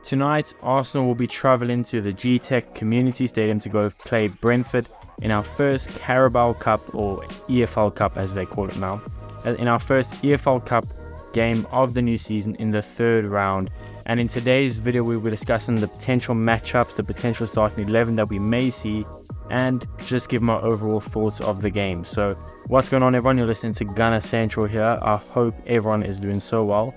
Tonight, Arsenal will be travelling to the GTEC Community Stadium to go play Brentford in our first Carabao Cup, or EFL Cup as they call it now, in our first EFL Cup game of the new season in the third round. And in today's video, we will be discussing the potential matchups, the potential starting 11 that we may see, and just give my overall thoughts of the game. So what's going on, everyone? You're listening to Gunner Central here. I hope everyone is doing so well.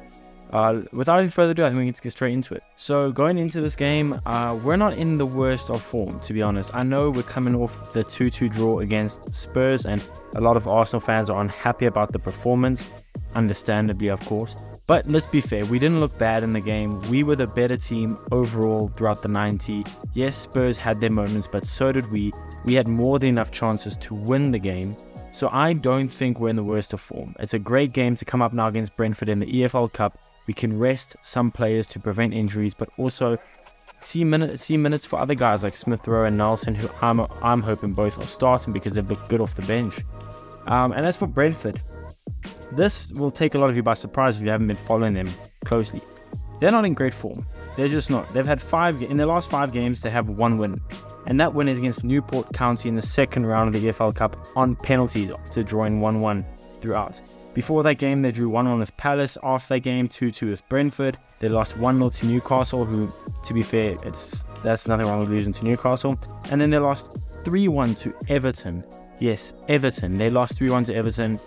Without any further ado, I think we can get straight into it. So going into this game, we're not in the worst of form, to be honest. I know we're coming off the 2-2 draw against Spurs, and a lot of Arsenal fans are unhappy about the performance, understandably of course. But let's be fair, we didn't look bad in the game. We were the better team overall throughout the 90. Yes, Spurs had their moments, but so did we. We had more than enough chances to win the game. So I don't think we're in the worst of form. It's a great game to come up now against Brentford in the EFL Cup. We can rest some players to prevent injuries, but also see minutes for other guys like Smith Rowe and Nelson, who I'm hoping both are starting because they've looked good off the bench. And as for Brentford, this will take a lot of you by surprise if you haven't been following them closely. They're not in great form. They're just not. They've had in their last 5 games, they have 1 win. And that win is against Newport County in the second round of the EFL Cup on penalties to drawing 1-1 throughout. Before that game, they drew 1-1 with Palace. After that game, 2-2 with Brentford. They lost 1-0 to Newcastle, who, to be fair, that's nothing wrong with losing to Newcastle. And then they lost 3-1 to Everton. Yes, Everton. They lost 3-1 to Everton.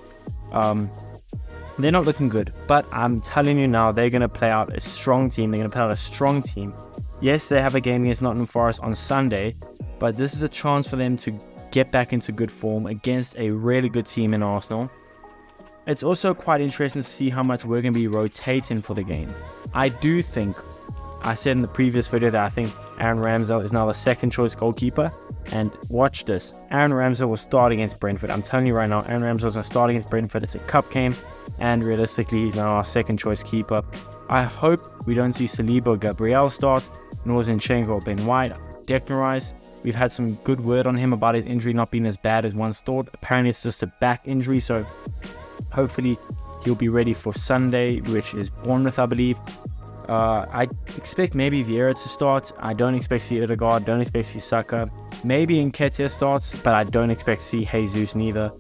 They're not looking good, but I'm telling you now, they're going to play out a strong team. They're going to play out a strong team. Yes, they have a game against Nottingham Forest on Sunday, but this is a chance for them to get back into good form against a really good team in Arsenal. It's also quite interesting to see how much we're going to be rotating for the game. I do think, I said in the previous video that I think Aaron Ramsdale is now the second choice goalkeeper. And watch this, Aaron Ramsdale will start against Brentford. I'm telling you right now, Aaron Ramsdale's going to start against Brentford. It's a cup game, and realistically, he's now our second choice keeper. I hope we don't see Saliba or Gabriel start, nor Zinchenko or Ben White. Declan Rice, we've had some good word on him about his injury not being as bad as once thought. Apparently it's just a back injury, so hopefully he'll be ready for Sunday, which is Bournemouth, I believe. I expect maybe Vieira to start. I don't expect to see Odegaard, don't expect to see Saka. Maybe Nketiah starts, but I don't expect to see Jesus neither.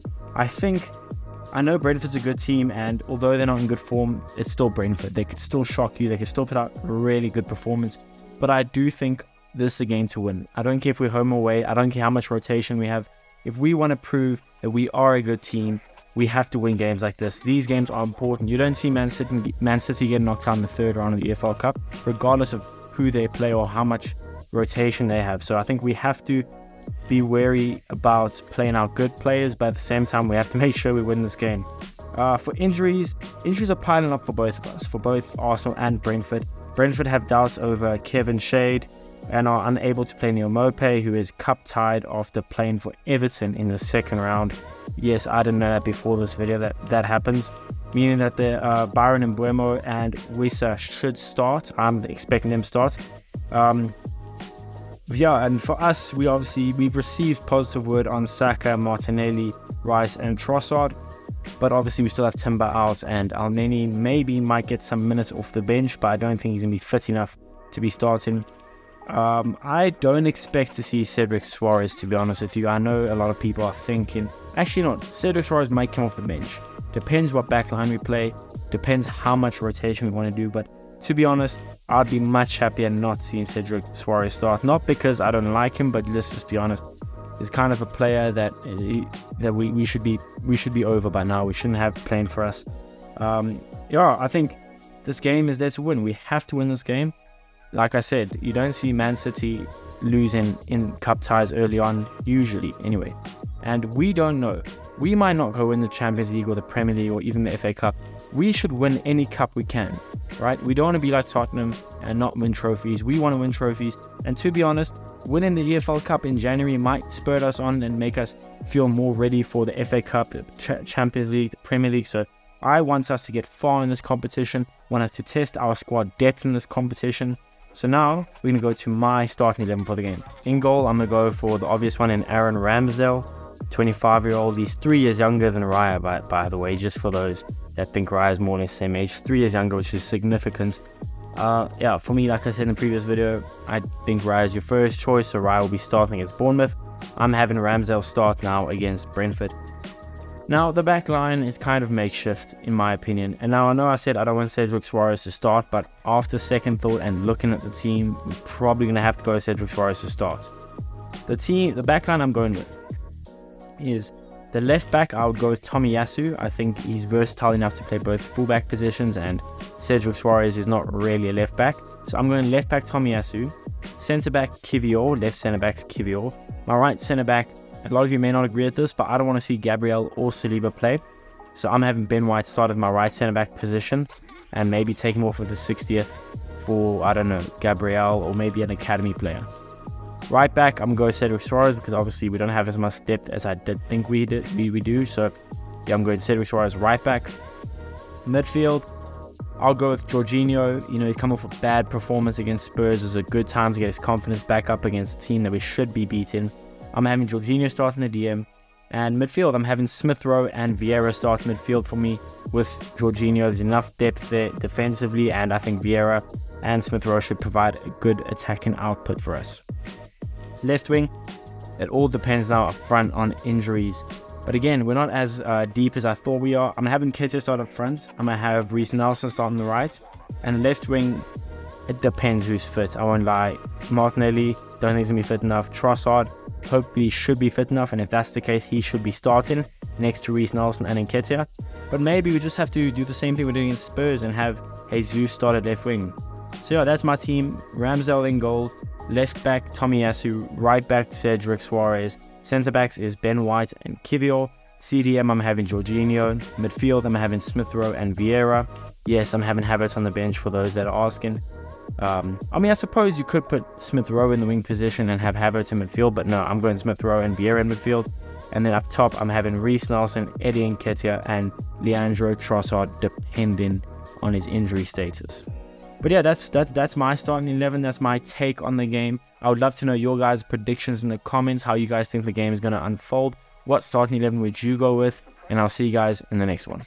I know Brentford's a good team, and although they're not in good form, it's still Brentford. They could still shock you. They could still put out a really good performance. But I do think this is a game to win. I don't care if we're home or away. I don't care how much rotation we have. If we want to prove that we are a good team, we have to win games like this. These games are important. You don't see Man City get knocked out in the third round of the EFL Cup, regardless of who they play or how much rotation they have. So I think we have to be wary about playing our good players, but at the same time, we have to make sure we win this game. For injuries are piling up for both of us, for both Arsenal and Brentford. Brentford have doubts over Kevin Shade and are unable to play Neil Maupay, who is cup tied after playing for Everton in the second round. Yes, I didn't know that before this video that happens, meaning that the Byron Mbuemo and Wissa should start. I'm expecting them to start. Yeah, and for us, we've received positive word on Saka, Martinelli, Rice, and Trossard, but obviously we still have Timber out, and Elneny might get some minutes off the bench, but I don't think he's going to be fit enough to be starting. I don't expect to see Cedric Suarez, to be honest with you. I know a lot of people are thinking, actually not, Cedric Suarez might come off the bench. Depends what backline we play, depends how much rotation we want to do, but to be honest, I'd be much happier not seeing Cedric Suarez start. Not because I don't like him, but let's just be honest. He's kind of a player that we should be over by now. We shouldn't have playing for us. Yeah, I think this game is there to win. We have to win this game. Like I said, you don't see Man City losing in cup ties early on, usually anyway. And we don't know. We might not go win the Champions League or the Premier League or even the FA Cup. We should win any cup we can, right? We don't want to be like Tottenham and not win trophies. We want to win trophies. And to be honest, winning the EFL Cup in January might spur us on and make us feel more ready for the FA Cup, the Champions League, the Premier League. So I want us to get far in this competition. I want us to test our squad depth in this competition. So now we're going to go to my starting 11 for the game. In goal, I'm going to go for the obvious one in Aaron Ramsdale, 25-year-old. He's 3 years younger than Raya, by the way, just for those that think Raya is more or less the same age. 3 years younger, which is significant. Yeah, for me, like I said in the previous video, I think Raya is your first choice, so Raya will be starting against Bournemouth. I'm having Ramsdale start now against Brentford. Now, the back line is kind of makeshift, in my opinion. And now I know I said I don't want Cedric Soares to start, but after second thought and looking at the team, we're probably going to have to go Cedric Soares to start. The back line I'm going with is the left back. I would go with Tomiyasu. I think he's versatile enough to play both fullback positions, and Cedric Soares is not really a left back. So I'm going left back Tomiyasu. Centre back Kivior, left centre back Kivior. My right centre back, a lot of you may not agree with this, but I don't want to see Gabriel or Saliba play. So I'm having Ben White start at my right centre back position and maybe take him off with the 60th for, I don't know, Gabriel or maybe an academy player. Right back, I'm going to Cedric Soares because obviously we don't have as much depth as I did think we do. So yeah, I'm going to Cedric Soares right back. Midfield, I'll go with Jorginho. You know, he's come off a bad performance against Spurs. It was a good time to get his confidence back up against a team that we should be beating. I'm having Jorginho start in the DM. And midfield, I'm having Smith Rowe and Vieira start midfield for me with Jorginho. There's enough depth there defensively, and I think Vieira and Smith Rowe should provide a good attacking output for us. Left wing, it all depends now up front on injuries. But again, we're not as deep as I thought we are. I'm having Nketiah start up front. I'm going to have Reece Nelson start on the right. And left wing, it depends who's fit. I won't lie. Martinelli, don't think he's going to be fit enough. Trossard, hopefully should be fit enough. And if that's the case, he should be starting next to Reece Nelson and Nketiah. But maybe we just have to do the same thing we're doing against Spurs and have Jesus start at left wing. So yeah, that's my team. Ramsdale in goal. Left back, Tomiyasu. Right back, Cedric Soares. Centre backs is Ben White and Kivior. CDM, I'm having Jorginho. Midfield, I'm having Smith Rowe and Vieira. Yes, I'm having Havertz on the bench for those that are asking. I mean, I suppose you could put Smith Rowe in the wing position and have Havertz in midfield, but no, I'm going Smith Rowe and Vieira in midfield. And then up top, I'm having Reece Nelson, Eddie Nketiah, and Leandro Trossard, depending on his injury status. But yeah, that's my starting 11. That's my take on the game. I would love to know your guys' predictions in the comments, how you guys think the game is going to unfold. What starting 11 would you go with? And I'll see you guys in the next one.